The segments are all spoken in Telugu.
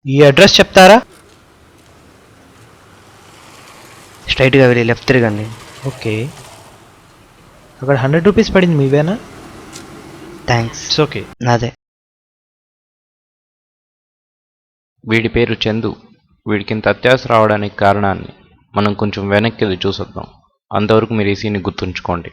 ఈ అడ్రస్ చెప్తారా? స్ట్రైట్గా వెళ్ళి లెఫ్ట్ తిరగండి. ఓకే, అక్కడ 100 రూపీస్ పడింది, మీవేనా? థ్యాంక్స్. ఇట్స్ ఓకే, నాదే. వీడి పేరు చందు. వీడికింత అత్యాస రావడానికి కారణాన్ని మనం కొంచెం వెనక్కి వెళ్ళి చూసొద్దాం. అంతవరకు మీరు ఈ సీన్ని గుర్తుంచుకోండి.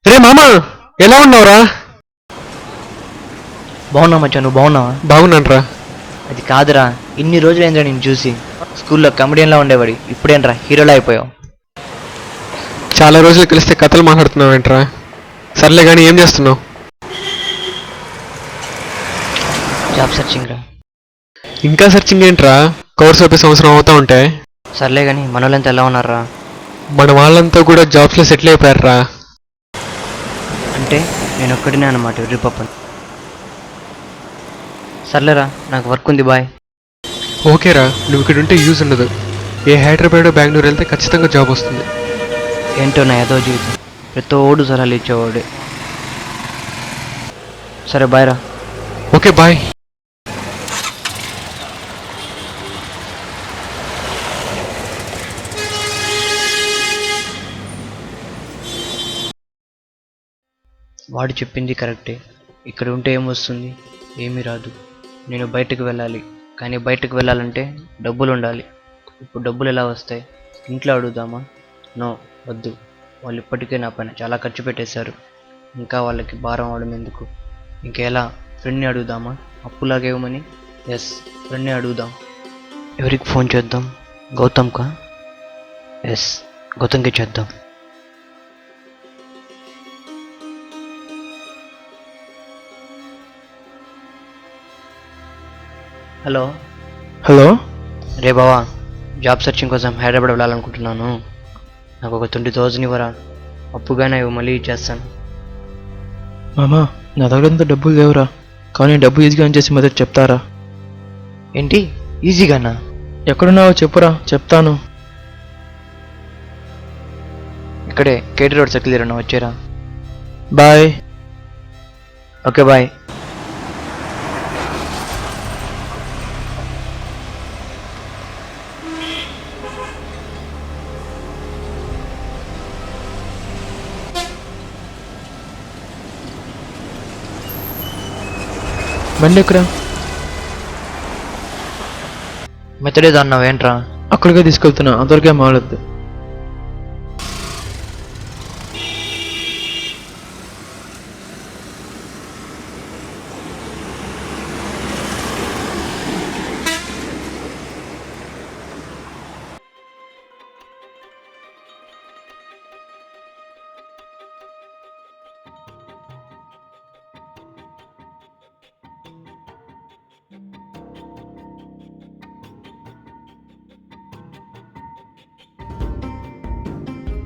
రే మామ, ఎలా ఉన్నావురా? బాగున్నా మచ్చా, నువ్వు బాగున్నావా? బాగున్నానురా. అది కాదురా, ఇన్ని రోజులైందిరా నేను చూసి. స్కూల్లో కమెడియన్లా ఉండేవాడి, ఇప్పుడేంట్రా హీరోలా అయిపోయావు? చాలా రోజులు కలిస్తే కథలు మాట్లాడుతున్నావు ఏంట్రా? సర్లే కానీ ఏం చేస్తున్నావు? జాబ్ సర్చింగ్ రా. ఇంకా సెర్చింగ్ ఏంట్రా? కోర్స్ అయిపోయి సంవత్సరం అవుతా ఉంటే. సర్లే కానీ మన వాళ్ళంతా ఎలా ఉన్నారా? మన వాళ్ళంతా కూడా జాబ్స్లో సెటిల్ అయిపోయారా. అంటే నేను ఒక్కడినే అన్నమాట ఎర్రిపప్పని. సర్లేరా, నాకు వర్క్ ఉంది, బాయ్. ఓకేరా, నువ్వు ఇక్కడ ఉంటే యూజ్ ఉండదు. ఏ హైదరాబాద్ బెంగళూరు వెళ్తే ఖచ్చితంగా జాబ్ వస్తుంది. ఏంటో నా ఏదో జీవితం, ప్రతోడు సలహాలు ఇచ్చేవాడే. సరే బాయ్ రా. Okay bye. వాడు చెప్పింది కరెక్టే. ఇక్కడ ఉంటే ఏమొస్తుంది? ఏమీ రాదు. నేను బయటకు వెళ్ళాలి, కానీ బయటకు వెళ్ళాలంటే డబ్బులు ఉండాలి. ఇప్పుడు డబ్బులు ఎలా వస్తాయి? ఇంట్లో అడుగుదామా? నో, వద్దు. వాళ్ళు ఇప్పటికే నా పైన చాలా ఖర్చు పెట్టేశారు, ఇంకా వాళ్ళకి భారం అవడం ఎందుకు? ఇంకెలా? ఫ్రెండ్ని అడుగుదామా? అప్పులాగా ఇవ్వమని. ఎస్, ఫ్రెండ్ని అడుగుదాం. ఎవరికి ఫోన్ చేద్దాం? గౌతమ్కా? ఎస్, గౌతమ్కి చేద్దాం. హలో. హలో. రే బావా, జాబ్ సర్చింగ్ కోసం హైదరాబాద్ వెళ్ళాలనుకుంటున్నాను. నాకు ఒక 20,000 ఇవ్వరా? అప్పుగానే ఇవ్వ, మళ్ళీ ఇచ్చేస్తాను. మామా, నా దగ్గరంతా డబ్బులు లేవురా, కానీ డబ్బు ఈజీగా చేసి మొదటి చెప్తారా? ఏంటి ఈజీగానా? ఎక్కడున్నావో చెప్పురా, చెప్తాను. ఇక్కడే కేటీ రోడ్ సర్కిల్ దగ్గర వచ్చేరా. బాయ్. Okay bye. బండి ఎక్కరా? మెత్తడేదో అన్నావు, ఏంట్రా? అక్కడికే తీసుకెళ్తున్నా, అంతవరకే మాడద్దు.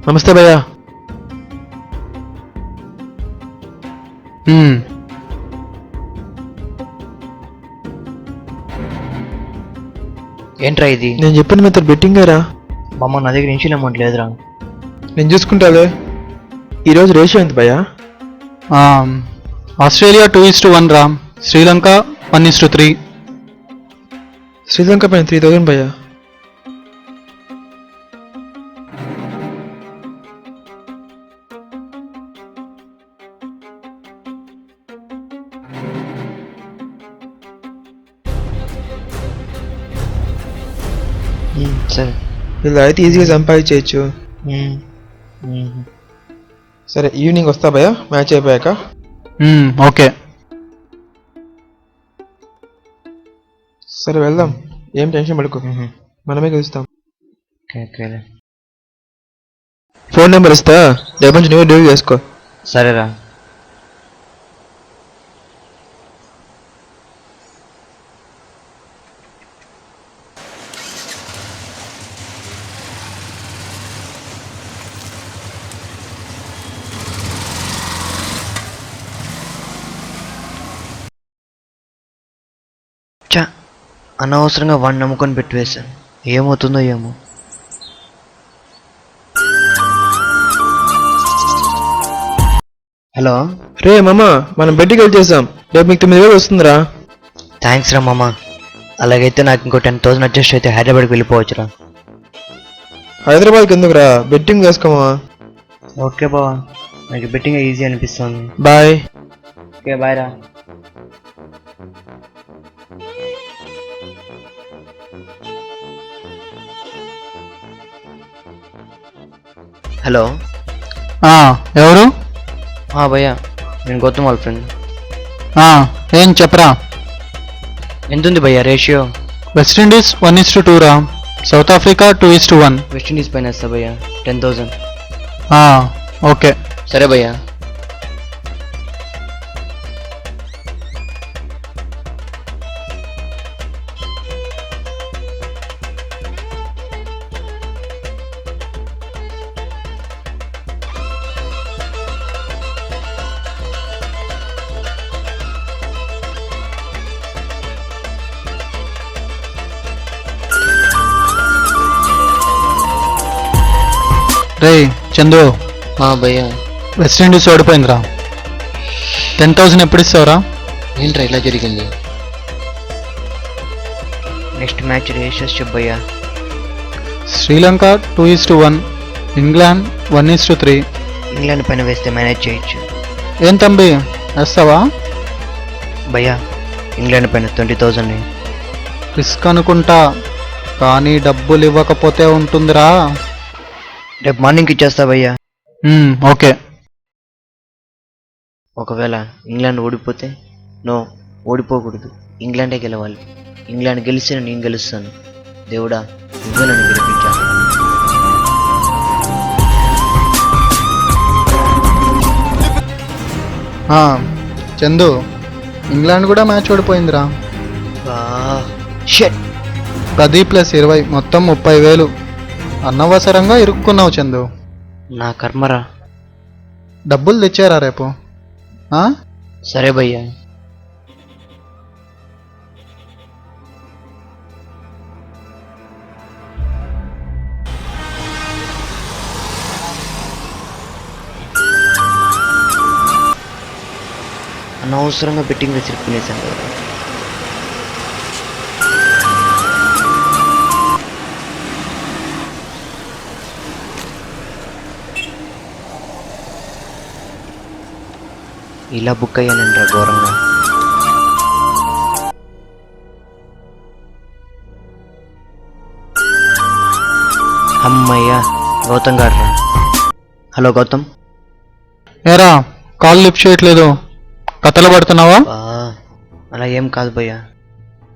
నమస్తే భయ్యా. ఏంట్రా ఇది? నేను చెప్పిన మెథడ్ బెట్టింగ్ రా. బామ్మ, నా దగ్గర ఇన్షియల్ అమౌంట్ లేదురా. నేను చూసుకుంటాలే. ఈరోజు రేషియో ఎంత భయ్యా? ఆస్ట్రేలియా 2:1 రా. శ్రీలంక 1:3. శ్రీలంక పైన 3,000 భయ్యా. సరే. ఇలా అయితే ఈజీగా సంపాదించవచ్చు. సరే, ఈవినింగ్ వస్తా భయ్యా, మ్యాచ్ అయిపోయాక. ఓకే. సరే వెళ్దాం, ఏం టెన్షన్ పడుకో, మనమే గెలుస్తాం. ఫోన్ నెంబర్ ఇస్తా, రేపు నుంచి నువ్వే డీల్ చేసుకో. సరేరా. అనవసరంగా వాడిని నమ్ముకొని పెట్టివేశాను. ఏమవుతుందో ఏమో. హలో, రే మామ, మనం బయటికి వచ్చేసాం. రేపు మీకు 9,000 వస్తుందిరా. థ్యాంక్స్ రా మామ. అలాగైతే నాకు ఇంకో 10,000 అడ్జస్ట్ అయితే హైదరాబాద్కి వెళ్ళిపోవచ్చురా. హైదరాబాద్కి ఎందుకురా, బెట్టింగ్ వేసుకోమా. ఓకే బావా, నాకు బెట్టింగ్ ఈజీ అనిపిస్తుంది. బాయ్. ఓకే బాయ్ రా. హలో. ఎవరు? భయ్యా, నేను గౌతమ్ వాళ్ళ ఫ్రెండ్. ఏం చెప్పరా? ఎంతుంది భయ్యా రేషియో? వెస్టిండీస్ 1:2 రా, సౌత్ ఆఫ్రికా 2:1. వెస్టిండీస్ పైన వేస్తా భయ్యా, 10,000. ఓకే. సరే భయ్యా. రే చందు, భయ్యా, వెస్టిండీస్ ఓడిపోయిందిరా. 10,000 ఎప్పుడు ఇస్తావురా? ఏంట్రా ఇలా జరిగింది? నెక్స్ట్ మ్యాచ్ రేషియోస్ చెప్పు భయ్యా. శ్రీలంక 2:1, ఇంగ్లాండ్ 1:3. ఇంగ్లాండ్ పైన వేస్తే మేనేజ్ చేయొచ్చు. ఏం తంబి, వేస్తావా? భయ్యా, ఇంగ్లాండ్ పైన 20,000. రిస్క్ అనుకుంటా, కానీ డబ్బులు ఇవ్వకపోతే ఉంటుందిరా. రేపు మార్నింగ్కి ఇచ్చేస్తా భయ్యా. ఓకే. ఒకవేళ ఇంగ్లాండ్ ఓడిపోతే? నో, ఓడిపోకూడదు, ఇంగ్లాండే గెలవాలి. ఇంగ్లాండ్ గెలిస్తే నేను గెలుస్తాను. దేవుడా, నువ్వే నన్ను గెలిపించాను. చందు, ఇంగ్లాండ్ కూడా మ్యాచ్ ఓడిపోయిందిరా. షట్. 10+20 మొత్తం 30,000. అనవసరంగా ఇరుక్కున్నావు చందు. నా కర్మరా. డబ్బులు తెచ్చారా రేపు? సరే భయ్యా. అనవసరంగా బెట్టింగ్ వేసి ఇరుక్కునేసాను కదా. ఇలా బుక్ అయ్యానంటారా ఘోరంగా. అమ్మయ్యా, గౌతమ్ గారు రా. హలో గౌతమ్. ఏరా, కాల్ లిఫ్ట్ చేయట్లేదు, కథలు పడుతున్నావా? అలా ఏం కాదు భయ్యా,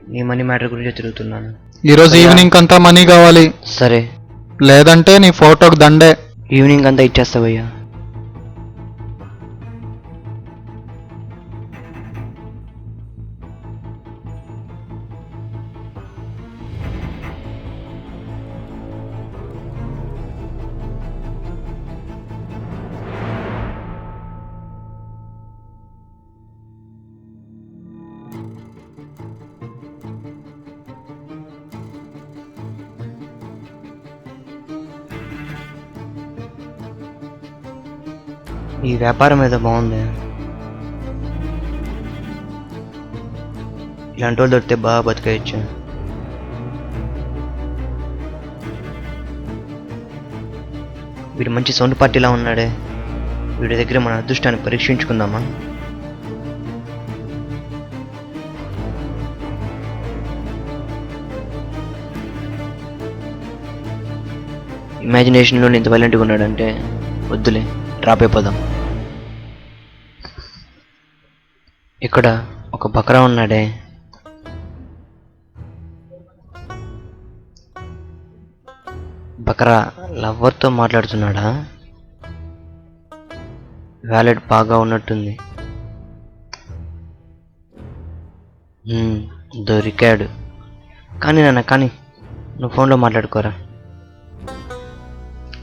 నీ మనీ మ్యాటర్ గురించి తిరుగుతున్నాను. ఈరోజు ఈవినింగ్ అంతా మనీ కావాలి. సరే, లేదంటే నీ ఫోటోకి దండే. ఈవినింగ్ అంతా ఇచ్చేస్తా భయ్యా. ఈ వ్యాపారం ఏదో బాగుంది. ఇలాంటి వాళ్ళు దొరికితే బాగా బతికేయచ్చు. వీడు మంచి సౌండ్ పార్టీలా ఉన్నాడే, వీడి దగ్గర మన అదృష్టాన్ని పరీక్షించుకుందామా? ఇమాజినేషన్లో ఇంత వైలెంట్గా ఉన్నాడంటే వద్దులే, డ్రాప్ అయిపోదాం. ఇక్కడ ఒక బకరా ఉన్నాడే, బకరా లవ్వర్తో మాట్లాడుతున్నాడా? వ్యాలెట్ బాగా ఉన్నట్టుంది. దొరికాడు. కానీ కానీ నువ్వు ఫోన్లో మాట్లాడుకోరా,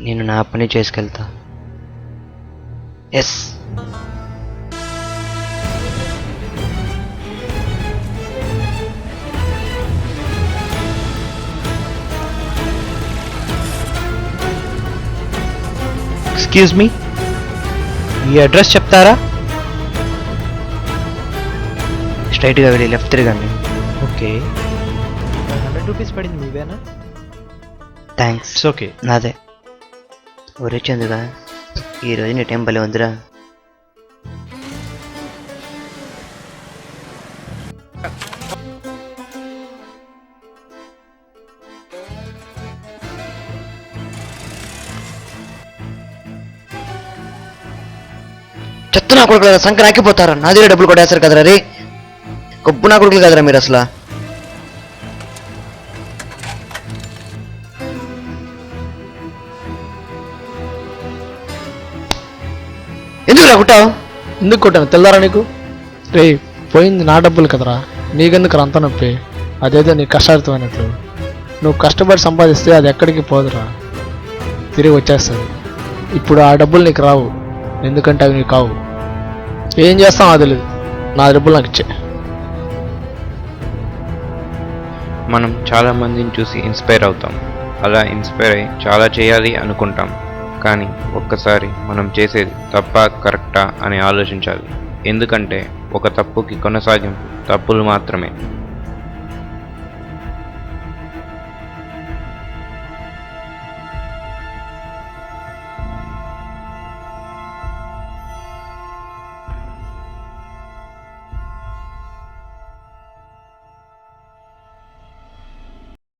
నేను నా పని చేసుకెళ్తా. ఎస్. ఎక్స్క్యూజ్ మీ, మీ అడ్రస్ చెప్తారా? స్ట్రైట్గా వెళ్ళి లెఫ్ట్ తిరగండి. ఓకే. 100 రూపీస్ పడింది, మీవేనా? థ్యాంక్స్. It's okay. నాదే. ఒరే చందుగా, ఈరోజు నీ టైం భలే ఉందిరా. చెత్త నా కొడుకులు కదా, సంఖ్య నాకిపోతారా? నా దగ్గర డబ్బులు కొట్టేస్తారు కదరా రే. గొప్ప నా కొడుకులు కదరా మీరు అసలు. ఎందుకు కొట్టావు? ఎందుకు కొట్టాను తెల్లారా నీకు? రే, పోయింది నా డబ్బులు కదరా, నీకెందుకు అంత నొప్పి? అదేదో నీ కష్టార్థమైనట్లు. నువ్వు కష్టపడి సంపాదిస్తే అది ఎక్కడికి పోదురా, తిరిగి వచ్చేస్తుంది. ఇప్పుడు ఆ డబ్బులు నీకు రావు, ఎందుకంటే అవి నీకు కావు. ఏం చేస్తావు అది తెలియదు, నా డబ్బులు నాకు ఇచ్చే. మనం చాలా మందిని చూసి ఇన్స్పైర్ అవుతాం. అలా ఇన్స్పైర్ అయ్యి చాలా చేయాలి అనుకుంటాం. కానీ ఒక్కసారి మనం చేసేది తప్పా కరెక్టా అని ఆలోచించాలి. ఎందుకంటే ఒక తప్పుకి కొనసాగింపు తప్పులు మాత్రమే.